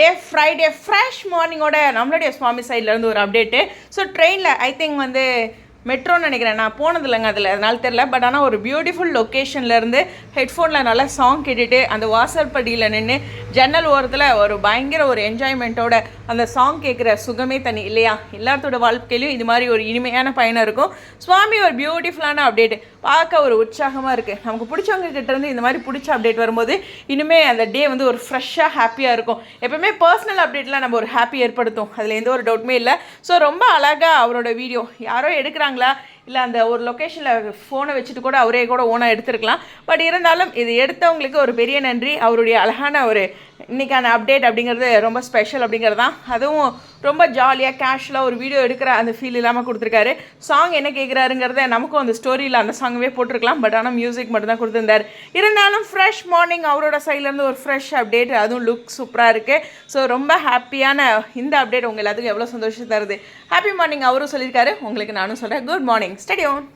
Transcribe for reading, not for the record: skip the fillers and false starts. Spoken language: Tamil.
டே ஃப்ரைடே ஃப்ரெஷ் மார்னிங்கோட நம்மளுடைய சுவாமி சைட்லேருந்து ஒரு அப்டேட்டு. ஸோ ட்ரெயினில் ஐ திங்க் வந்து மெட்ரோன்னு நினைக்கிறேன், நான் போனது இல்லைங்க அதில், அதனால தெரில. பட் ஆனால் ஒரு பியூட்டிஃபுல் லொக்கேஷன்லேருந்து ஹெட்ஃபோனில் நல்லா சாங் கேட்டுட்டு அந்த வாசற்படியில் நின்று ஜன்னல் ஓரத்தில் ஒரு பயங்கர ஒரு என்ஜாய்மெண்ட்டோட அந்த சாங் கேட்குற சுகமே தனி இல்லையா? எல்லாத்தோட வாழ்க்கையிலையும் இது மாதிரி ஒரு இனிமையான பயணம் இருக்கும். சுவாமி ஒரு பியூட்டிஃபுல்லான அப்டேட், பார்க்க ஒரு உற்சாகமாக இருக்குது. நமக்கு பிடிச்சவங்க கிட்டேருந்து இந்த மாதிரி பிடிச்ச அப்டேட் வரும்போது இனிமேல் அந்த டே வந்து ஒரு ஃப்ரெஷ்ஷாக ஹாப்பியாக இருக்கும். எப்போவுமே பர்சனல் அப்டேட்லாம் நம்ம ஒரு ஹாப்பி ஏற்படுத்தும், அதில் எந்த ஒரு டவுட்டுமே இல்லை. ஸோ ரொம்ப அழகாக அவரோட வீடியோ யாரோ எடுக்கிறாங்க இல்லை அந்த ஒரு லொக்கேஷனில் ஃபோனை வச்சுட்டு கூட அவரே கூட ஓனாக எடுத்துருக்கலாம். பட் இருந்தாலும் இது எடுத்தவங்களுக்கு ஒரு பெரிய நன்றி. அவருடைய அழகான ஒரு இன்றைக்கான அப்டேட் அப்படிங்கிறது ரொம்ப ஸ்பெஷல் அப்படிங்கிறது தான். அதுவும் ரொம்ப ஜாலியாக கேஷுவலாக ஒரு வீடியோ எடுக்கிற அந்த ஃபீல் இல்லாமல் கொடுத்துருக்காரு. சாங் என்ன கேட்குறாருங்கிறத நமக்கும் அந்த ஸ்டோரியில் அந்த சாங்கவே போட்டிருக்கலாம். பட் ஆனால் மியூசிக் மட்டும் தான் கொடுத்துருந்தார். இருந்தாலும் ஃப்ரெஷ் மார்னிங் அவரோட சைட்லேருந்து ஒரு ஃப்ரெஷ் அப்டேட், அதுவும் லுக் சூப்பராக இருக்குது. ஸோ ரொம்ப ஹாப்பியான இந்த அப்டேட் உங்கள் எல்லாத்துக்கும் எவ்வளோ சந்தோஷம் தருது. ஹாப்பி மார்னிங் அவரும் சொல்லியிருக்காரு, உங்களுக்கு நானும் சொல்கிறேன் குட் மார்னிங். Study on.